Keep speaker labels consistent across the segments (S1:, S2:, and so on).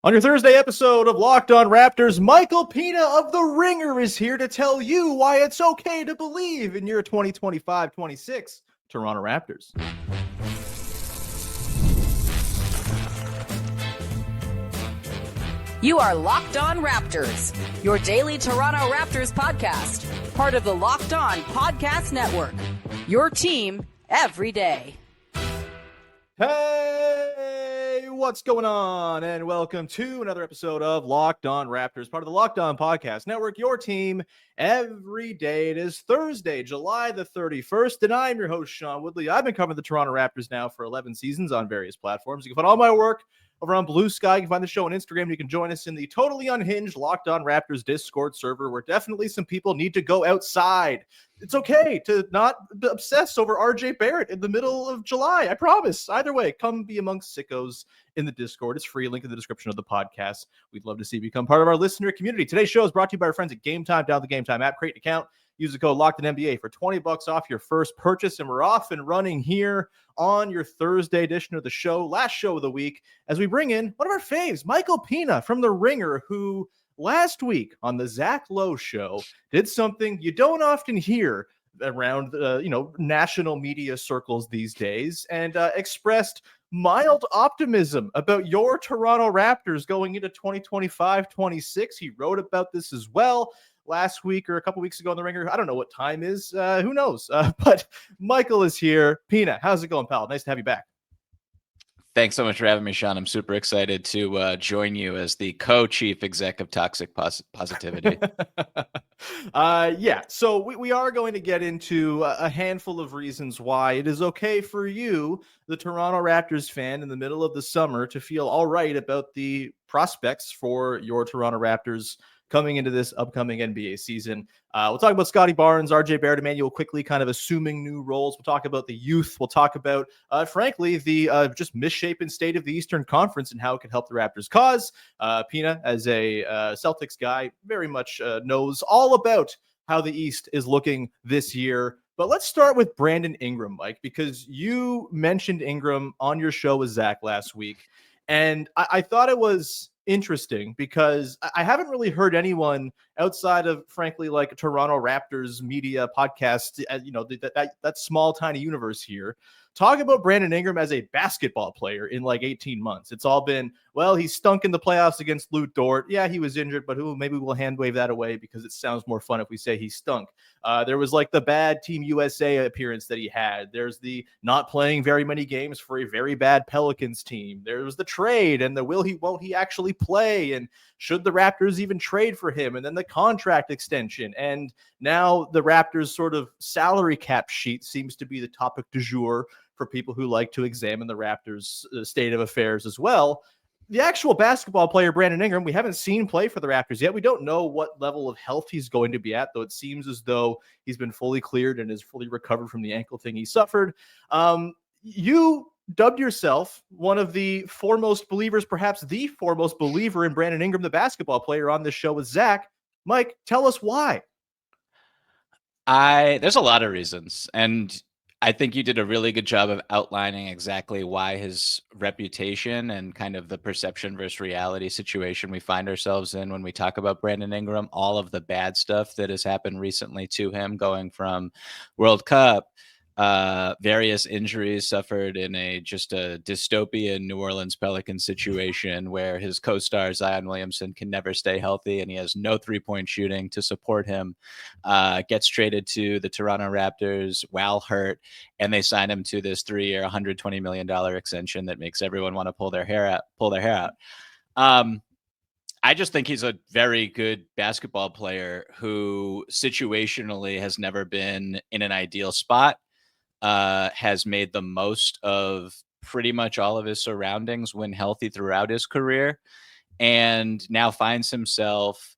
S1: On your Thursday episode of Locked On Raptors, Michael Pina of The Ringer is here to tell you why it's okay to believe in your 2025-26 Toronto Raptors.
S2: You are Locked On Raptors, your daily Toronto Raptors podcast, part of the Locked On Podcast Network, your team every day.
S1: Hey, what's going on? And welcome to another episode of Locked On Raptors, part of the Locked On Podcast Network, your team every day. It is Thursday, July the 31st, and I'm your host, Sean Woodley. I've been covering the Toronto Raptors now for 11 seasons on various platforms. You can find all my work over on Blue Sky. You can find the show on Instagram. You can join us in the totally unhinged Locked On Raptors Discord server, where definitely some people need to go outside. It's okay to not obsess over RJ Barrett in the middle of July. I promise. Either way, come be amongst sickos in the Discord. It's free. Link in the description of the podcast. We'd love to see you become part of our listener community. Today's show is brought to you by our friends at Game Time. Download the Game Time app, create an account, use the code LOCKEDONNBA for $20 off your first purchase. And we're off and running here on your Thursday edition of the show, last show of the week, as we bring in one of our faves, Michael Pina from The Ringer, who last week on the Zach Lowe show did something you don't often hear around national media circles these days, and expressed mild optimism about your Toronto Raptors going into 2025-26. He wrote about this as well last week or a couple weeks ago on The Ringer. I don't know what time is. Who knows? But Michael is here. Pina, how's it going, pal? Nice to have you back.
S3: Thanks so much for having me, Sean. I'm super excited to join you as the co-chief exec of Toxic Positivity.
S1: So we are going to get into a handful of reasons why it is okay for you, the Toronto Raptors fan, in the middle of the summer to feel all right about the prospects for your Toronto Raptors coming into this upcoming NBA season. We'll talk about Scottie Barnes, RJ Barrett, Immanuel Quickley kind of assuming new roles. We'll talk about the youth. We'll talk about, frankly, the just misshapen state of the Eastern Conference and how it could help the Raptors' cause. Pina, as a Celtics guy, very much knows all about how the East is looking this year. But let's start with Brandon Ingram, Mike, because you mentioned Ingram on your show with Zach last week. And I thought it was interesting because I haven't really heard anyone outside of, frankly, like Toronto Raptors media podcast, that small, tiny universe here, talk about Brandon Ingram as a basketball player in like 18 months. It's all been, well, he stunk in the playoffs against Lou Dort. Yeah, he was injured, but maybe we'll hand wave that away because it sounds more fun if we say he stunk. There was like the bad Team USA appearance that he had. There's the not playing very many games for a very bad Pelicans team. There was the trade and the won't he actually play? And should the Raptors even trade for him? And then the contract extension. And now the Raptors sort of salary cap sheet seems to be the topic du jour for people who like to examine the Raptors' state of affairs as well. The actual basketball player, Brandon Ingram, we haven't seen play for the Raptors yet. We don't know what level of health he's going to be at, though it seems as though he's been fully cleared and is fully recovered from the ankle thing he suffered. You dubbed yourself one of the foremost believers, perhaps the foremost believer in Brandon Ingram, the basketball player, on this show with Zach. Mike, tell us why.
S3: There's a lot of reasons, and I think you did a really good job of outlining exactly why his reputation and kind of the perception versus reality situation we find ourselves in when we talk about Brandon Ingram, all of the bad stuff that has happened recently to him, going from World Cup, various injuries suffered in a dystopian New Orleans Pelicans situation where his co-star Zion Williamson can never stay healthy and he has no three-point shooting to support him, gets traded to the Toronto Raptors while hurt, and they sign him to this 3-year $120 million extension that makes everyone want to pull their hair out. I just think he's a very good basketball player who situationally has never been in an ideal spot. Has made the most of pretty much all of his surroundings when healthy throughout his career, and now finds himself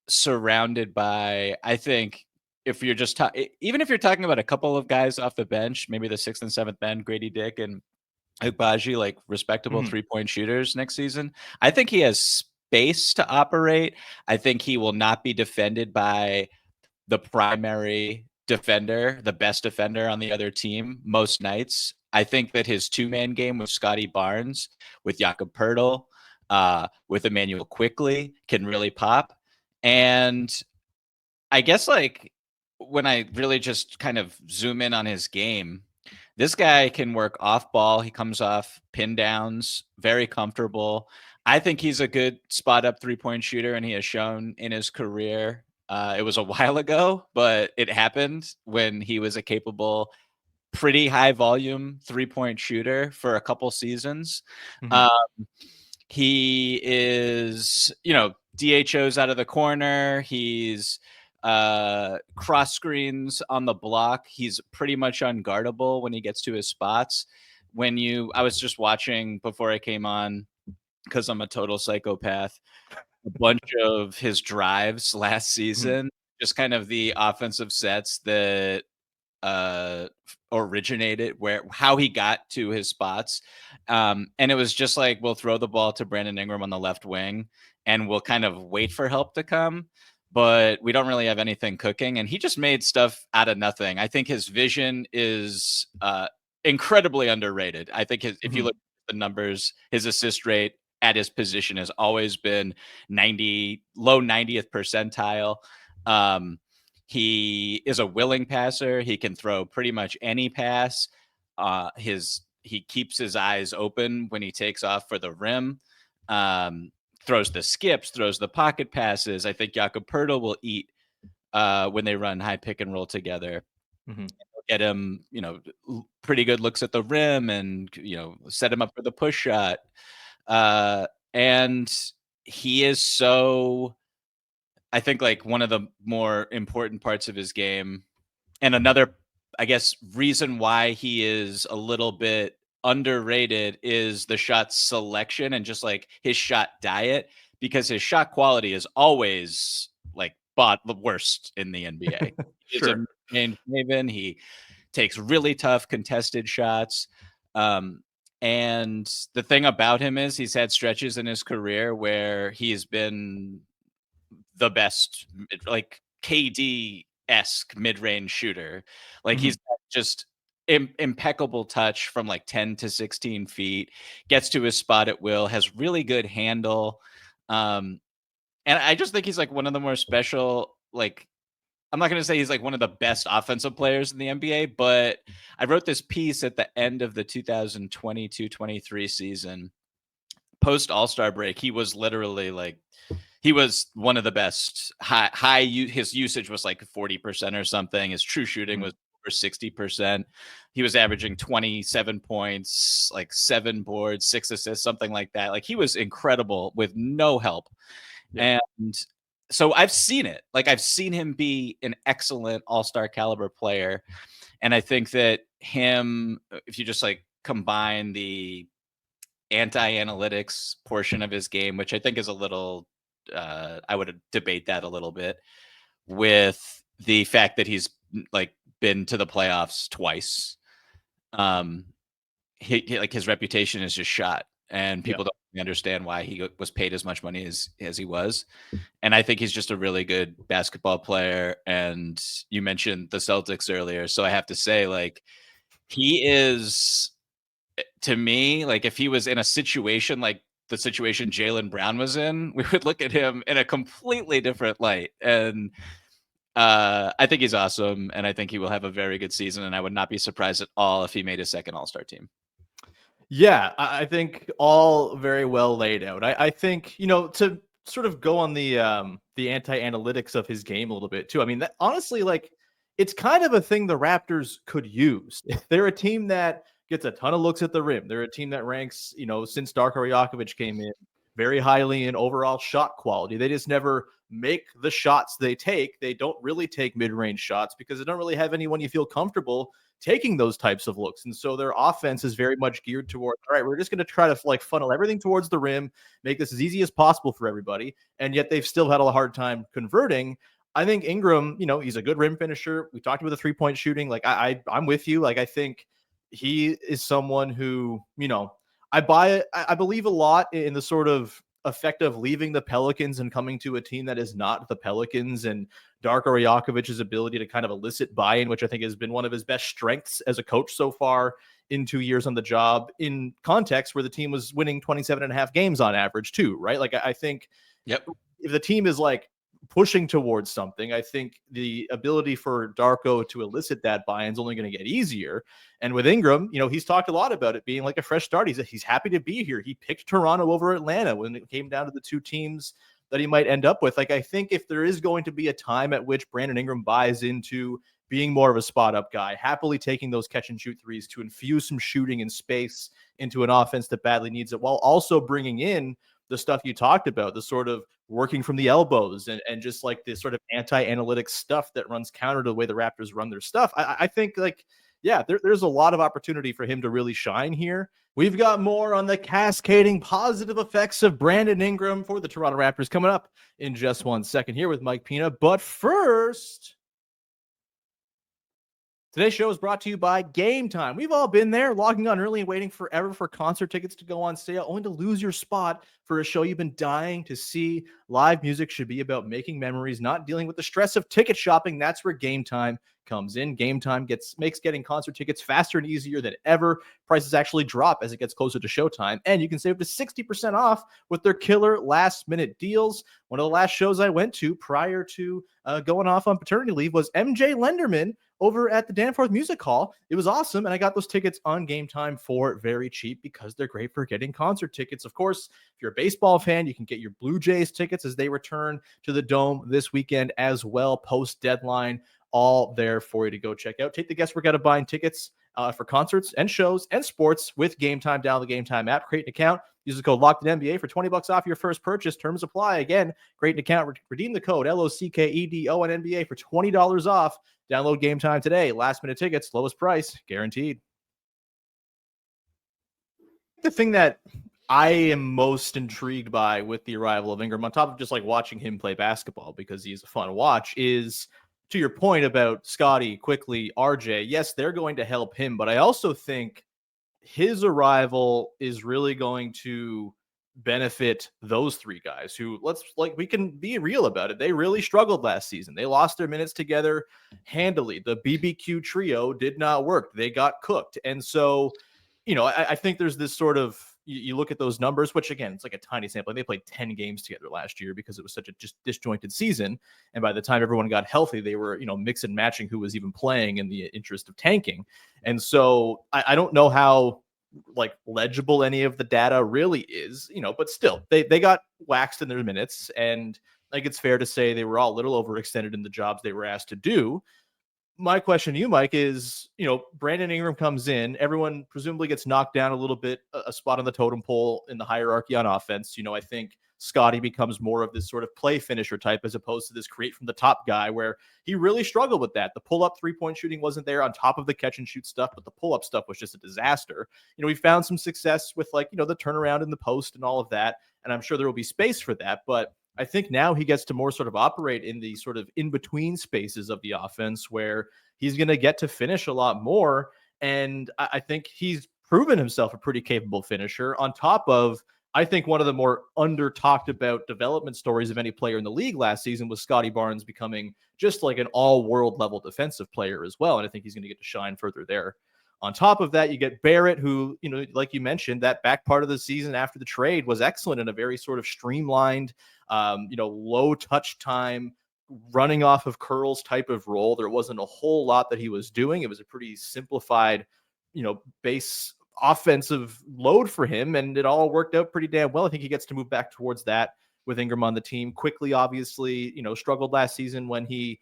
S3: surrounded by, I think, if you're just even if you're talking about a couple of guys off the bench, maybe the 6th and 7th men, Gradey Dick and Agbaji, like respectable 3-point shooters next season, I think he has space to operate. I think he will not be defended by the primary defender, the best defender on the other team most nights. I think that his two-man game with Scottie Barnes, with Jakob Poeltl, with Immanuel Quickley can really pop. And I guess like when I really just kind of zoom in on his game, this guy can work off ball. He comes off pin downs, very comfortable. I think he's a good spot up 3-point shooter, and he has shown in his career. It was a while ago, but it happened when he was a capable, pretty high volume 3-point shooter for a couple seasons.
S1: Mhm.
S3: He is, DHOs out of the corner. He's cross screens on the block. He's pretty much unguardable when he gets to his spots. I was just watching before I came on, because I'm a total psychopath, a bunch of his drives last
S1: Mhm.
S3: season, just kind of the offensive sets that originated, how he got to his spots. And it was just like, we'll throw the ball to Brandon Ingram on the left wing and we'll kind of wait for help to come, but we don't really have anything cooking. And he just made stuff out of nothing. I think his vision is incredibly underrated. I think if you
S1: Mhm.
S3: look at the numbers, his assist rate at his position has always been low 90th percentile. He is a willing passer. He can throw pretty much any pass. He keeps his eyes open when he takes off for the rim. Throws the skips, throws the pocket passes. I think Jakob Poeltl will eat when they run high pick and roll together.
S1: Mhm.
S3: Get him, pretty good looks at the rim, and set him up for the push shot. And he is so, I think, like, one of the more important parts of his game, and another, I guess, reason why he is a little bit underrated is the shot selection and just like his shot diet, because his shot quality is always like the worst in the NBA. He's a
S1: Sure.
S3: main maven. He takes really tough contested shots. Um, and the thing about him is he's had stretches in his career where he's been the best, like KD-esque mid-range shooter. Like, he's
S1: Mhm.
S3: got just impeccable touch from like 10 to 16 feet, gets to his spot at will, has really good handle. Um, and I just think he's like one of the more special, like, I'm not going to say he's like one of the best offensive players in the NBA, but I wrote this piece at the end of the 2022-23 season, post All-Star break. He was literally like, he was one of the best. His usage was like 40% or something. His true shooting
S1: Mhm.
S3: was over 60%. He was averaging 27 points, like 7 boards, 6 assists, something like that. Like, he was incredible with no help.
S1: Yeah.
S3: And so I've seen it. Like, I've seen him be an excellent all-star caliber player. And I think that if you just like combine the anti-analytics portion of his game, which I think is a little, I would debate that a little bit, with the fact that he's like been to the playoffs twice. Um, like, his reputation is just shot, and
S1: Yeah.
S3: people don't really understand why he was paid as much money as he was. And I think he's just a really good basketball player. And you mentioned the Celtics earlier, so I have to say, like, he is, to me, like, if he was in a situation like the situation Jaylen Brown was in, we would look at him in a completely different light. And I think he's awesome, and I think he will have a very good season. And I would not be surprised at all if he made his second All-Star team.
S1: Yeah, I think all very well laid out. I think, to sort of go on the anti-analytics of his game a little bit too. I mean, that, honestly, like, it's kind of a thing the Raptors could use. They're a team that gets a ton of looks at the rim. They're a team that ranks, since Darko Rajakovic came in, very highly in overall shot quality. They just never make the shots they take. They don't really take mid-range shots because they don't really have anyone you feel comfortable taking those types of looks. And so their offense is very much geared toward, all right, we're just going to try to like funnel everything towards the rim, make this as easy as possible for everybody. And yet they've still had a hard time converting. I think Ingram, he's a good rim finisher. We talked about the 3-point shooting. Like, I'm with you. Like, I think he is someone who, I buy it. I believe a lot in the sort of effect of leaving the Pelicans and coming to a team that is not the Pelicans, and Darko Rajakovic's ability to kind of elicit buy-in, which I think has been one of his best strengths as a coach so far in 2 years on the job, in context where the team was winning 27 and a half games on average too, right? Like I think
S3: Yep.
S1: if the team is like pushing towards something, I think the ability for Darko to elicit that buy-in is only going to get easier. And with Ingram, he's talked a lot about it being like a fresh start. He's happy to be here. He picked Toronto over Atlanta when it came down to the two teams that he might end up with. Like, I think if there is going to be a time at which Brandon Ingram buys into being more of a spot-up guy, happily taking those catch-and-shoot threes to infuse some shooting and space into an offense that badly needs it, while also bringing in the stuff you talked about, the sort of working from the elbows and just like this sort of anti-analytic stuff that runs counter to the way the Raptors run their stuff. I think there's a lot of opportunity for him to really shine here. We've got more on the cascading positive effects of Brandon Ingram for the Toronto Raptors coming up in just 1 second here with Mike Pina. But first, today's show is brought to you by Game Time. We've all been there, logging on early and waiting forever for concert tickets to go on sale, only to lose your spot for a show you've been dying to see. Live music should be about making memories, not dealing with the stress of ticket shopping. That's where Game Time comes in. Game Time makes getting concert tickets faster and easier than ever. Prices actually drop as it gets closer to showtime, and you can save up to 60% off with their killer last-minute deals. One of the last shows I went to prior to going off on paternity leave was MJ Lenderman over at the Danforth Music Hall. It was awesome, and I got those tickets on Game Time for very cheap because they're great for getting concert tickets. Of course, if you're a baseball fan, you can get your Blue Jays tickets as they return to the Dome this weekend as well, post-deadline. All there for you to go check out. Take the guesswork out of buying tickets for concerts and shows and sports with Game Time. Download the Game Time app, create an account, use the code LOCKEDNBA for $20 off your first purchase. Terms apply. Again, create an account, redeem the code LOCKEDONNBA for $20 off. Download Game Time today. Last minute tickets, lowest price, guaranteed. The thing that I am most intrigued by with the arrival of Ingram, on top of just like watching him play basketball because he's a fun watch, is to your point about Scottie, Quickley, RJ. Yes, they're going to help him, but I also think his arrival is really going to benefit those three guys who, we can be real about it. They really struggled last season. They lost their minutes together handily. The BBQ trio did not work. They got cooked. And so, I think there's this sort of, you look at those numbers, which again, it's like a tiny sampling. They played 10 games together last year because it was such a just disjointed season. And by the time everyone got healthy, they were, mix and matching who was even playing in the interest of tanking. And so I don't know how legible any of the data really is, but still they got waxed in their minutes. And it's fair to say they were all a little overextended in the jobs they were asked to do. My question to you, Mike, is, Brandon Ingram comes in, everyone presumably gets knocked down a little bit, a spot on the totem pole in the hierarchy on offense. I think Scottie becomes more of this sort of play finisher type as opposed to this create from the top guy where he really struggled with that. The pull-up three-point shooting wasn't there on top of the catch and shoot stuff, but the pull-up stuff was just a disaster. We found some success with the turnaround in the post and all of that, and I'm sure there will be space for that, but I think now he gets to more sort of operate in the sort of in-between spaces of the offense where he's going to get to finish a lot more. And I think he's proven himself a pretty capable finisher on top of, I think, one of the more under-talked about development stories of any player in the league last season was Scottie Barnes becoming just like an all-world level defensive player as well. And I think he's going to get to shine further there. On top of that, you get Barrett, who, like you mentioned, that back part of the season after the trade was excellent in a very sort of streamlined, low touch time, running off of curls type of role. There wasn't a whole lot that he was doing. It was a pretty simplified, base offensive load for him, and it all worked out pretty damn well. I think he gets to move back towards that with Ingram on the team. Quickley, obviously, struggled last season when he,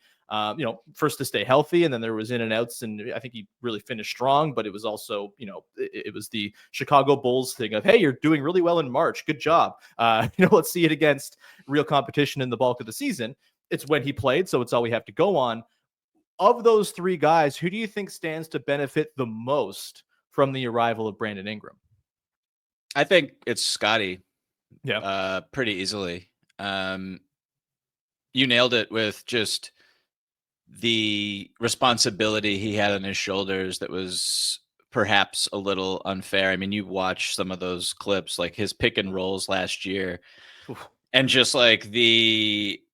S1: first to stay healthy, and then there was in and outs, and I think he really finished strong, but it was also, it was the Chicago Bulls thing of, hey, you're doing really well in March. Good job. Let's see it against real competition in the bulk of the season. It's when he played, so it's all we have to go on. Of those three guys, who do you think stands to benefit the most from the arrival of Brandon Ingram?
S3: I think it's Scottie.
S1: Yeah.
S3: Pretty easily. You nailed it with just the responsibility he had on his shoulders that was perhaps a little unfair. I mean, you watch some of those clips, like his pick and rolls last year, and just like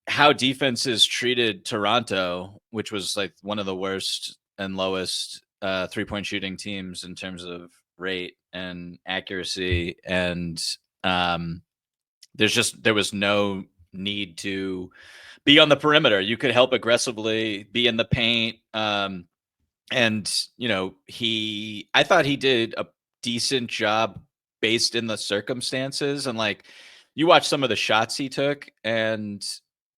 S3: how defenses treated Toronto, which was like one of the worst and lowest 3-point shooting teams in terms of rate and accuracy. And there was no need to be on the perimeter. You could help aggressively, be in the paint. And I thought he did a decent job based in the circumstances. And like, you watch some of the shots he took and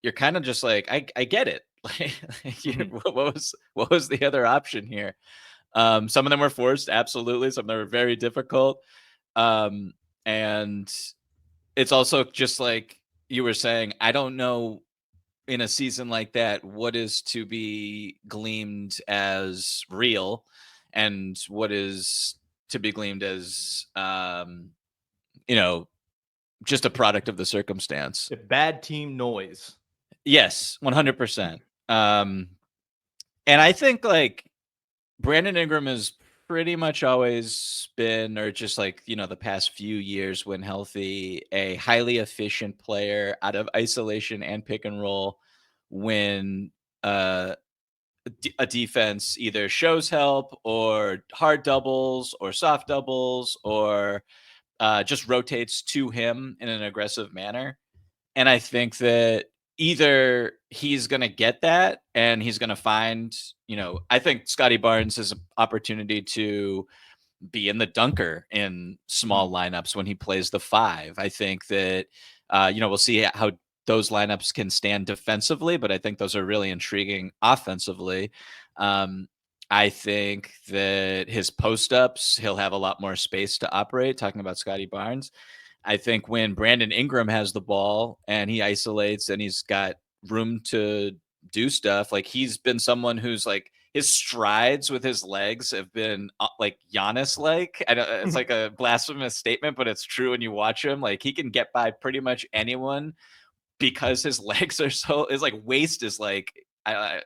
S3: you're kind of just like, I get it. Like, what was the other option here? Some of them were forced. Absolutely. Some of them were very difficult. And it's also just like you were saying, I don't know in a season like that, what is to be gleamed as real and what is to be gleamed as, just a product of the circumstance.
S1: Bad team noise.
S3: Yes, 100%. And I think like Brandon Ingram has pretty much always been, or just like, the past few years when healthy, a highly efficient player out of isolation and pick and roll when a defense either shows help or hard doubles or soft doubles or just rotates to him in an aggressive manner. And I think that either he's going to get that and he's going to find, I think Scottie Barnes has an opportunity to be in the dunker in small lineups when he plays the 5. I think that, we'll see how those lineups can stand defensively, but I think those are really intriguing offensively. I think that his post-ups, he'll have a lot more space to operate, talking about Scottie Barnes. I think when Brandon Ingram has the ball and he isolates and he's got room to do stuff, like he's been someone who's like, his strides with his legs have been like Giannis-like. It's like a blasphemous statement, but it's true when you watch him. Like he can get by pretty much anyone because his legs are his like waist is like,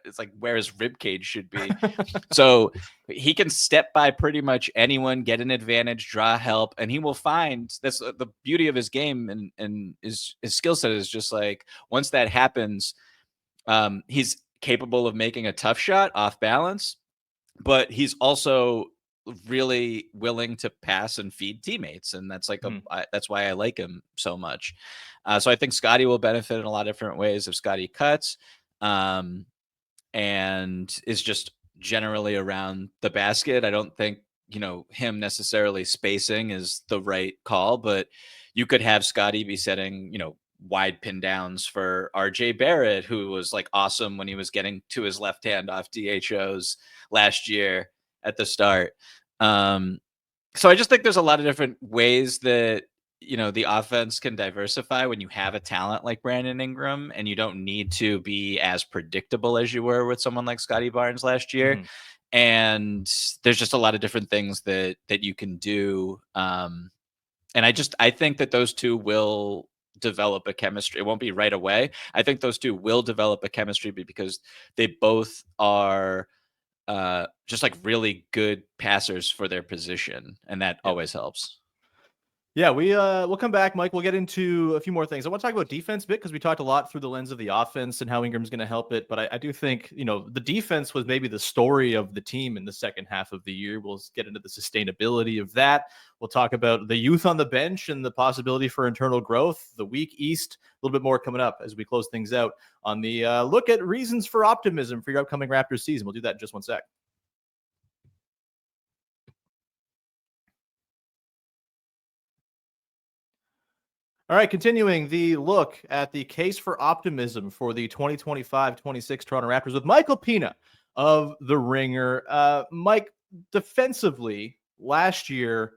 S3: it's like where his rib cage should be. So he can step by pretty much anyone, get an advantage, draw help, and he will find that's the beauty of his game and his skill set is just like once that happens, he's capable of making a tough shot off balance, but he's also really willing to pass and feed teammates, and that's like that's why I like him so much. So I think Scottie will benefit in a lot of different ways if Scottie cuts. And is just generally around the basket. I don't think, him necessarily spacing is the right call, but you could have Scottie be setting, wide pin downs for RJ Barrett, who was like awesome when he was getting to his left hand off DHOs last year at the start. So I just think there's a lot of different ways that, the offense can diversify when you have a talent like Brandon Ingram and you don't need to be as predictable as you were with someone like Scottie Barnes last year. And there's just a lot of different things that you can do. And I think that those two will develop a chemistry. It won't be right away. I think those two will develop a chemistry because they both are just like really good passers for their position. And that always helps.
S1: Yeah, we'll come back, Mike. We'll get into a few more things. I want to talk about defense a bit because we talked a lot through the lens of the offense and how Ingram's going to help it. But I do think, the defense was maybe the story of the team in the second half of the year. We'll get into the sustainability of that. We'll talk about the youth on the bench and the possibility for internal growth, the weak East, a little bit more coming up as we close things out on the look at reasons for optimism for your upcoming Raptors season. We'll do that in just one sec. All right, continuing the look at the case for optimism for the 2025-26 Toronto Raptors with Michael Pina of The Ringer. Mike, defensively, last year,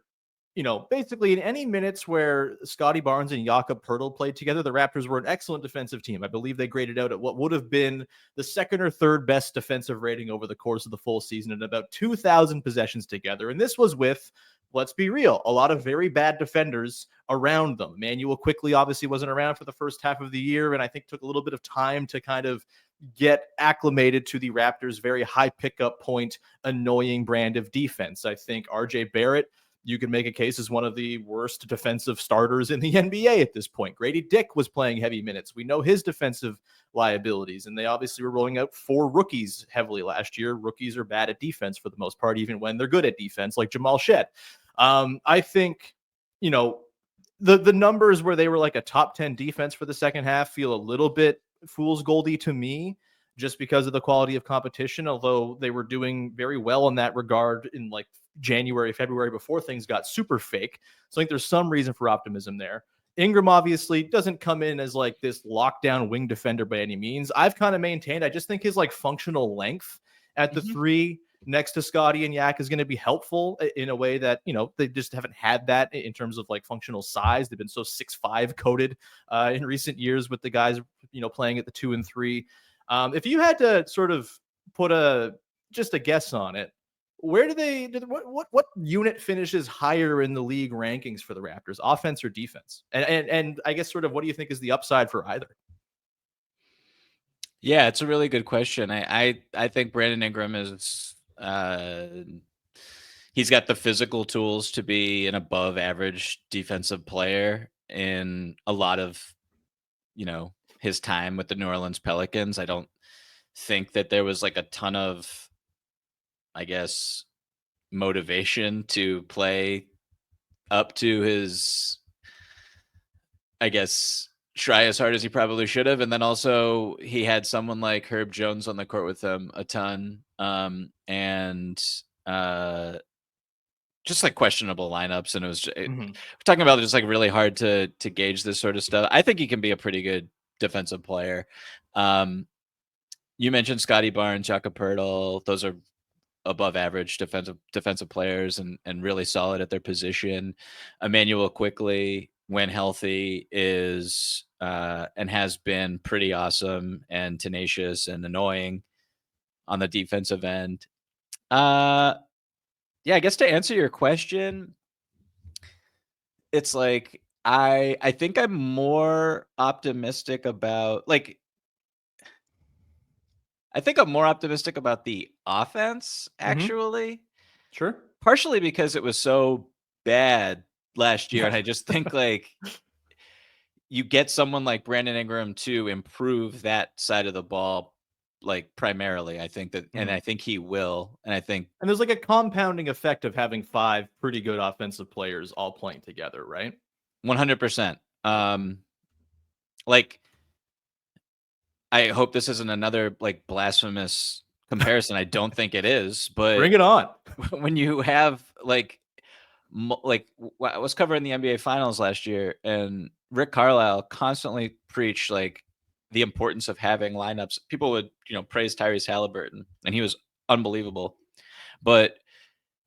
S1: basically in any minutes where Scottie Barnes and Jakob Poeltl played together, the Raptors were an excellent defensive team. I believe they graded out at what would have been the second or third best defensive rating over the course of the full season at about 2,000 possessions together. And this was with, let's be real, a lot of very bad defenders around them. Immanuel Quickley obviously wasn't around for the first half of the year, and I think took a little bit of time to kind of get acclimated to the Raptors' very high pickup point, annoying brand of defense. I think RJ Barrett, you can make a case, as one of the worst defensive starters in the NBA at this point. Gradey Dick was playing heavy minutes. We know his defensive liabilities, and they obviously were rolling out 4 rookies heavily last year. Rookies are bad at defense for the most part, even when they're good at defense, like Jamal Shed. I think, the numbers where they were like a top 10 defense for the second half feel a little bit fool's goldy to me, just because of the quality of competition, although they were doing very well in that regard in like January, February, before things got super fake. So I think there's some reason for optimism there. Ingram obviously doesn't come in as like this lockdown wing defender by any means. I've kind of maintained, I just think his like functional length at the 3 next to Scottie and Yak is going to be helpful in a way that, they just haven't had that in terms of like functional size. They've been so 6'5" coded in recent years with the guys, playing at the 2 and 3. If you had to sort of put just a guess on it, where what unit finishes higher in the league rankings for the Raptors, offense or defense? And I guess sort of what do you think is the upside for either?
S3: Yeah, it's a really good question. I think Brandon Ingram is he's got the physical tools to be an above average defensive player in a lot of, his time with the New Orleans Pelicans. I don't think that there was like a ton of, I guess, motivation to play up to his, I guess, try as hard as he probably should have. And then also he had someone like Herb Jones on the court with him a ton. Just like questionable lineups. And it was we're talking about just like really hard to gauge this sort of stuff. I think he can be a pretty good defensive player. You mentioned Scottie Barnes, Jakob Poeltl. Those are above average defensive players and really solid at their position. Immanuel Quickley, when healthy, is and has been pretty awesome and tenacious and annoying on the defensive end. Yeah, I guess to answer your question, it's like I think I'm more optimistic about I think I'm more optimistic about the offense, actually.
S1: Sure.
S3: Partially because it was so bad last year. And I just think you get someone like Brandon Ingram to improve that side of the ball, like primarily. I think that, and I think he will. And
S1: there's like a compounding effect of having 5 pretty good offensive players all playing together, right?
S3: 100%. I hope this isn't another like blasphemous comparison. I don't think it is, but
S1: bring it on.
S3: When you have I was covering the NBA Finals last year, and Rick Carlisle constantly preached like the importance of having lineups. People would praise Tyrese Halliburton, and he was unbelievable, but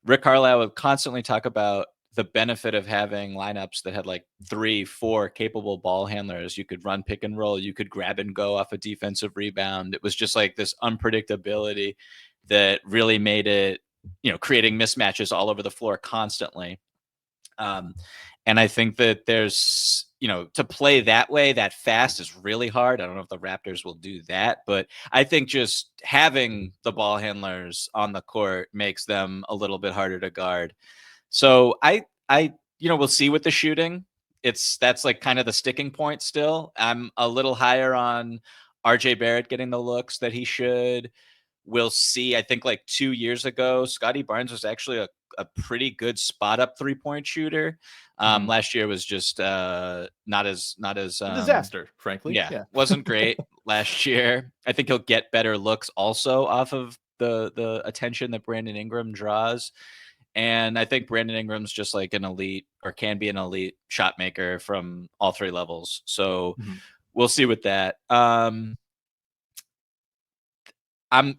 S3: Rick Carlisle would constantly talk about the benefit of having lineups that had like 3-4 capable ball handlers. You could run pick and roll. You could grab and go off a defensive rebound. It was just like this unpredictability that really made it, creating mismatches all over the floor constantly. And I think that there's, to play that way, that fast is really hard. I don't know if the Raptors will do that, but I think just having the ball handlers on the court makes them a little bit harder to guard. So I we'll see with the shooting. That's like kind of the sticking point still. I'm a little higher on RJ Barrett getting the looks that he should. We'll see. I think like 2 years ago, Scottie Barnes was actually a pretty good spot up 3-point shooter. Last year was just not as
S1: a disaster, frankly.
S3: Yeah. Wasn't great last year. I think he'll get better looks also off of the attention that Brandon Ingram draws. And I think Brandon Ingram's just like an elite, or can be an elite shot maker from all 3 levels. So we'll see with that. I'm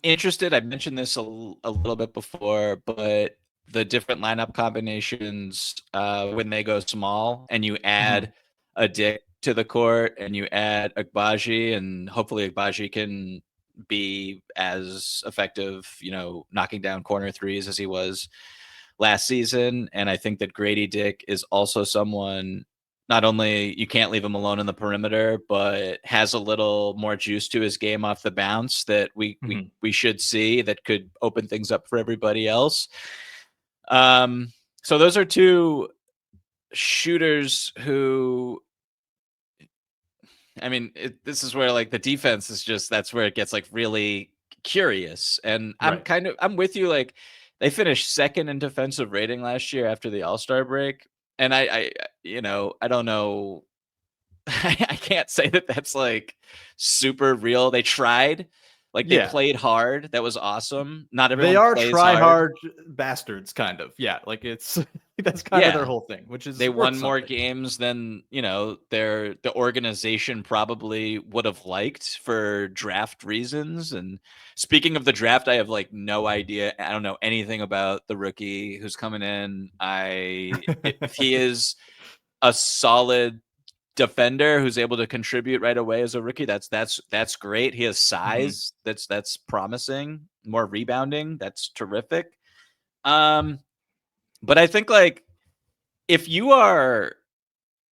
S3: interested. I mentioned this a little bit before, but the different lineup combinations when they go small and you add a Dick to the court and you add Agbaji, and hopefully Agbaji can be as effective, knocking down corner threes as he was last season. And I think that Gradey Dick is also someone, not only you can't leave him alone in the perimeter, but has a little more juice to his game off the bounce that we should see that could open things up for everybody else. So those are two shooters who, I mean, this is where like the defense is just, that's where it gets like really curious. And
S1: Right.
S3: I'm with you. Like they finished second in defensive rating last year after the All-Star break. And I don't know. I can't say that that's like super real. They tried, like they played hard. That was awesome. Not everyone
S1: They are
S3: plays
S1: try
S3: hard.
S1: hard bastards, kind of. Yeah, like it's that's kind of their whole thing, which is
S3: they won more
S1: something.
S3: games than the organization probably would have liked for draft reasons. And speaking of the draft, I have like no idea. I don't know anything about the rookie who's coming in. If he is a solid defender who's able to contribute right away as a rookie, that's great. He has size. That's promising. More rebounding. That's terrific. But I think like if you are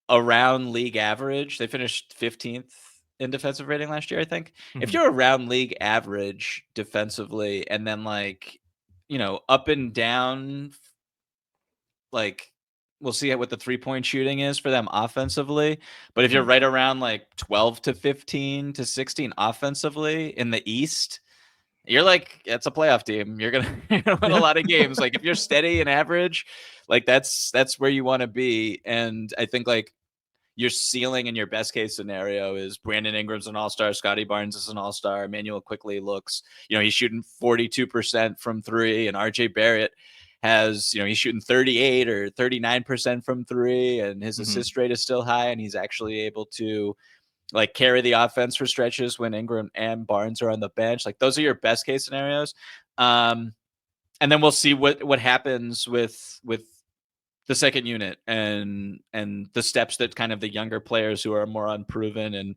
S3: around league average, they finished 15th in defensive rating last year, I think. If you're around league average defensively and then like, up and down, like we'll see what the 3-point shooting is for them offensively. But if you're right around like 12 to 15 to 16 offensively in the East, you're like, it's a playoff team. You're gonna win a lot of games. Like if you're steady and average, like that's where you want to be. And I think like your ceiling in your best case scenario is Brandon Ingram's an all-star, Scottie Barnes is an all-star, Immanuel Quickley looks, he's shooting 42% from three, and RJ Barrett has, he's shooting 38 or 39% from three, and his assist rate is still high, and he's actually able to like carry the offense for stretches when Ingram and Barnes are on the bench. Like those are your best case scenarios. And then we'll see what happens with the second unit and the steps that kind of the younger players who are more unproven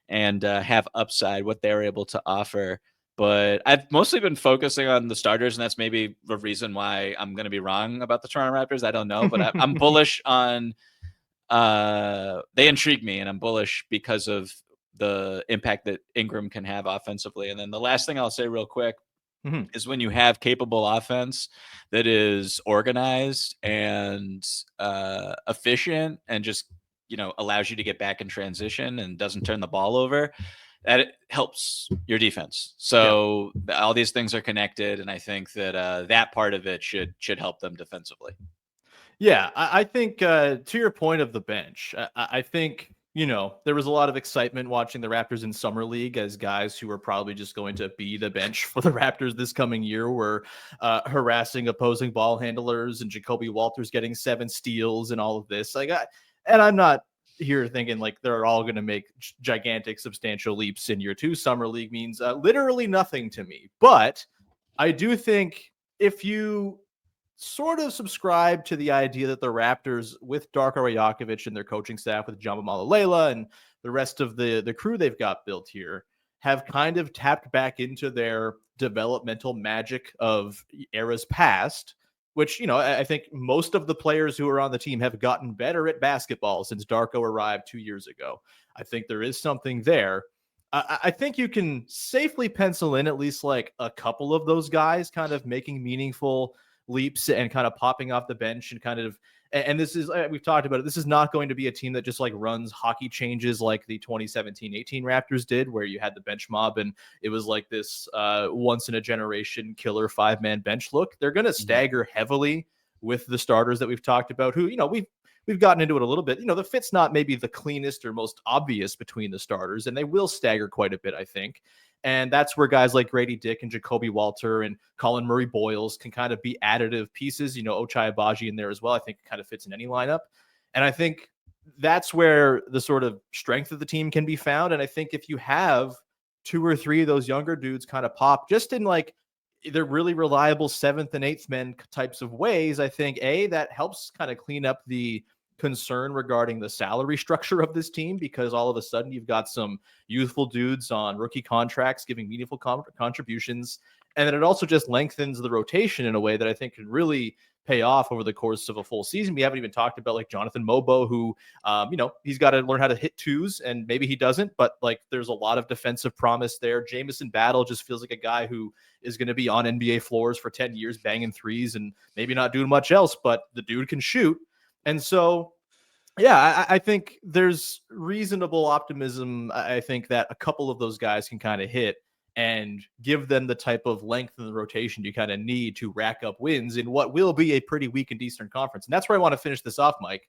S3: and have upside, what they're able to offer. But I've mostly been focusing on the starters, and that's maybe the reason why I'm going to be wrong about the Toronto Raptors. I don't know, but I'm bullish on they intrigue me, and I'm bullish because of the impact that Ingram can have offensively. And then the last thing I'll say real quick is when you have capable offense that is organized and efficient and just, allows you to get back in transition and doesn't turn the ball over, that it helps your defense. So all these things are connected. And I think that that part of it should help them defensively.
S1: Yeah, I think to your point of the bench, I think, there was a lot of excitement watching the Raptors in Summer League as guys who were probably just going to be the bench for the Raptors this coming year were harassing opposing ball handlers, and Jacoby Walters getting 7 steals and all of this. And I'm not here thinking like they're all going to make gigantic, substantial leaps in year 2. Summer League means literally nothing to me. But I do think if you sort of subscribe to the idea that the Raptors, with Darko Rajakovic and their coaching staff, with Jamba Malalela and the rest of the crew they've got built here, have kind of tapped back into their developmental magic of eras past, which, I think most of the players who are on the team have gotten better at basketball since Darko arrived 2 years ago. I think there is something there. I think you can safely pencil in at least like a couple of those guys kind of making meaningful leaps and kind of popping off the bench and this is, we've talked about it, this is not going to be a team that just like runs hockey changes like the 2017-18 Raptors did, where you had the bench mob and it was like this once in a generation killer 5-man bench look. They're going to stagger heavily with the starters that we've talked about, who, we've gotten into it a little bit. The fit's not maybe the cleanest or most obvious between the starters, and they will stagger quite a bit, I think. And that's where guys like Gradey Dick and Jacoby Walter and Collin Murray-Boyles can kind of be additive pieces. Ochai Agbaji in there as well. I think it kind of fits in any lineup. And I think that's where the sort of strength of the team can be found. And I think if you have 2 or 3 of those younger dudes kind of pop just in like they're really reliable 7th and 8th men types of ways, I think that helps kind of clean up the concern regarding the salary structure of this team, because all of a sudden you've got some youthful dudes on rookie contracts giving meaningful contributions. And then it also just lengthens the rotation in a way that I think can really pay off over the course of a full season. We haven't even talked about like Jonathan Mobo, who, he's got to learn how to hit twos, and maybe he doesn't, but like there's a lot of defensive promise there. Jamison Battle just feels like a guy who is going to be on NBA floors for 10 years, banging threes and maybe not doing much else, but the dude can shoot. And so, yeah, I think there's reasonable optimism. I think that a couple of those guys can kind of hit and give them the type of length in the rotation you kind of need to rack up wins in what will be a pretty weakened Eastern Conference. And that's where I want to finish this off, Mike.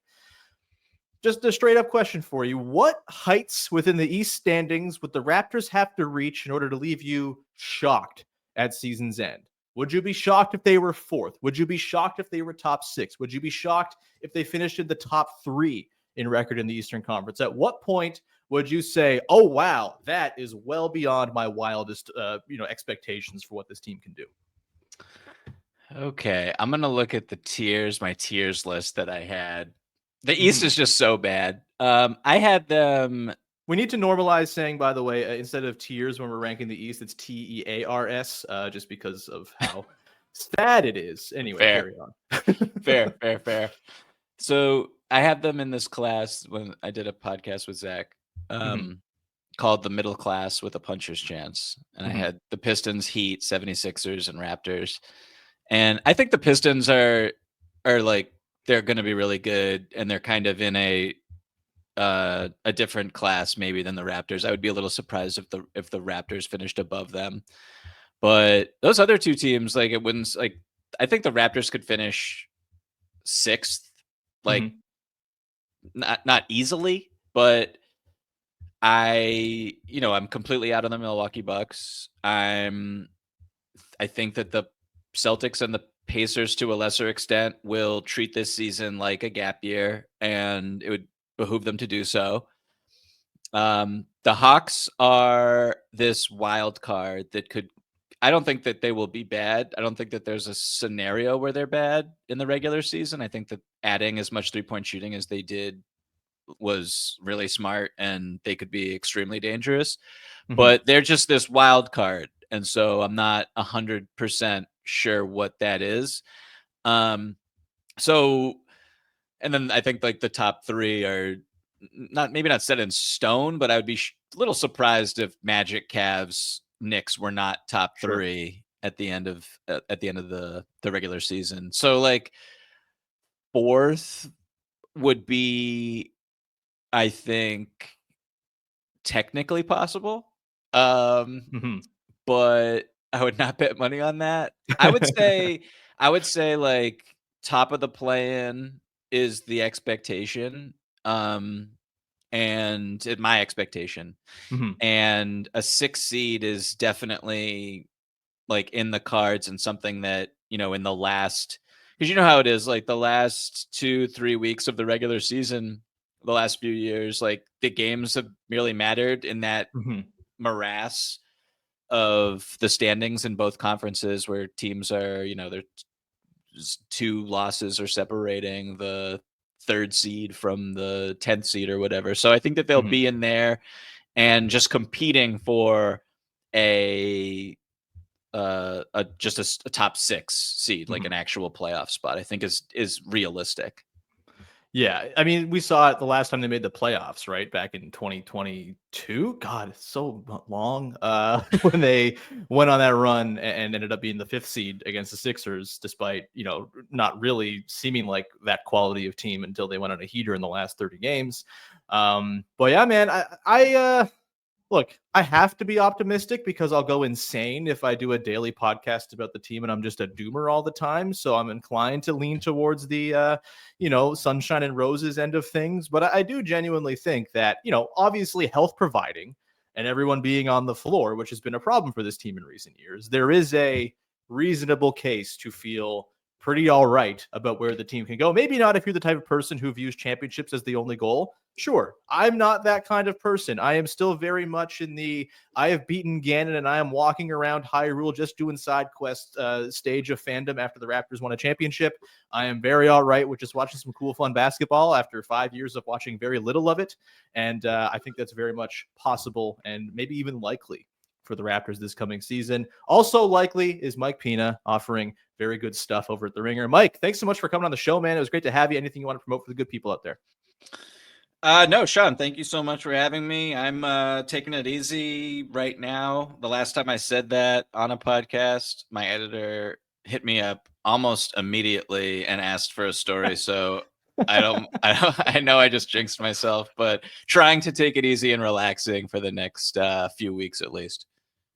S1: Just a straight up question for you. What heights within the East standings would the Raptors have to reach in order to leave you shocked at season's end? Would you be shocked if they were fourth? Would you be shocked if they were top six? Would you be shocked if they finished in the top three in record in the Eastern Conference? At what point would you say, oh, wow, that is well beyond my wildest expectations for what this team can do?
S3: Okay, I'm going to look at my tiers list that I had. The East is just so bad. I had them.
S1: We need to normalize saying, by the way, instead of tiers when we're ranking the East, it's TEARS, just because of how sad it is. Anyway, carry on.
S3: Fair. So I had them in this class when I did a podcast with Zach called The Middle Class with a Puncher's Chance. And I had the Pistons, Heat, 76ers, and Raptors. And I think the Pistons are like, they're going to be really good, and they're kind of in a different class maybe than the Raptors. I would be a little surprised if the Raptors finished above them. But those other two teams, like, it wouldn't, like, I think the Raptors could finish sixth, like not easily, but I'm completely out on the Milwaukee Bucks. I think that the Celtics and the Pacers, to a lesser extent, will treat this season like a gap year, and it would behoove them to do so. The Hawks are this wild card that I don't think that they will be bad. I don't think that there's a scenario where they're bad in the regular season. I think that adding as much 3-point shooting as they did was really smart, and they could be extremely dangerous. But they're just this wild card, and so I'm not 100% sure what that is. So, and then I think like the top three are maybe not set in stone, but I would be a little surprised if Magic, Cavs, Knicks were not top three at the end of the regular season. So like fourth would be, I think, technically possible. But I would not bet money on that. I would say like top of the play-in is the expectation. And my expectation. And a 6 seed is definitely like in the cards, and something that, in the last, because you know how it is, like the last 2-3 weeks of the regular season, the last few years, like the games have merely mattered in that morass of the standings in both conferences, where teams are, their 2 losses are separating the 3rd seed from the 10th seed or whatever. So I think that they'll be in there and just competing for a top 6 seed, like an actual playoff spot, I think is realistic.
S1: Yeah, I mean, we saw it the last time they made the playoffs, right? Back in 2022. God, it's so long. When they went on that run and ended up being the 5th seed against the Sixers, despite, not really seeming like that quality of team until they went on a heater in the last 30 games. But yeah, man, I look, I have to be optimistic because I'll go insane if I do a daily podcast about the team and I'm just a doomer all the time. So I'm inclined to lean towards the, sunshine and roses end of things. But I do genuinely think that, obviously health providing and everyone being on the floor, which has been a problem for this team in recent years, there is a reasonable case to feel pretty all right about where the team can go. Maybe not if you're the type of person who views championships as the only goal. Sure, I'm not that kind of person. I am still very much in the I have beaten Ganon and I am walking around Hyrule just doing side quest stage of fandom after the Raptors won a championship. I am very all right with just watching some cool, fun basketball after 5 years of watching very little of it. And I think that's very much possible and maybe even likely for the Raptors this coming season. Also likely is Mike Pina, offering very good stuff over at The Ringer. Mike, thanks so much for coming on the show, man. It was great to have you. Anything you want to promote for the good people out there?
S3: No, Sean, thank you so much for having me. I'm taking it easy right now. The last time I said that on a podcast, my editor hit me up almost immediately and asked for a story. So I know I just jinxed myself, but trying to take it easy and relaxing for the next few weeks at least.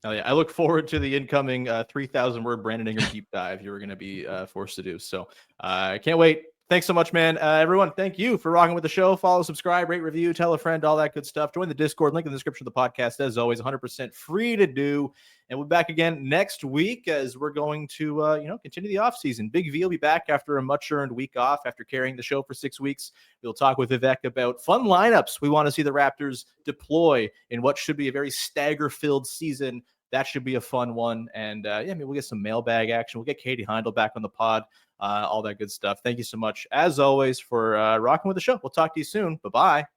S1: Oh yeah, I look forward to the incoming 3,000 word Brandon Ingram deep dive you're going to be forced to do. So I can't wait. Thanks so much, man. Everyone, thank you for rocking with the show. Follow, subscribe, rate, review, tell a friend, all that good stuff. Join the Discord, link in the description of the podcast. As always, 100% free to do. And we'll be back again next week as we're going to, continue the offseason. Big V will be back after a much-earned week off after carrying the show for 6 weeks. We'll talk with Vivek about fun lineups we want to see the Raptors deploy in what should be a very stagger-filled season. That should be a fun one. And, we'll get some mailbag action. We'll get Katie Heindel back on the pod. All that good stuff. Thank you so much, as always, for rocking with the show. We'll talk to you soon. Bye-bye.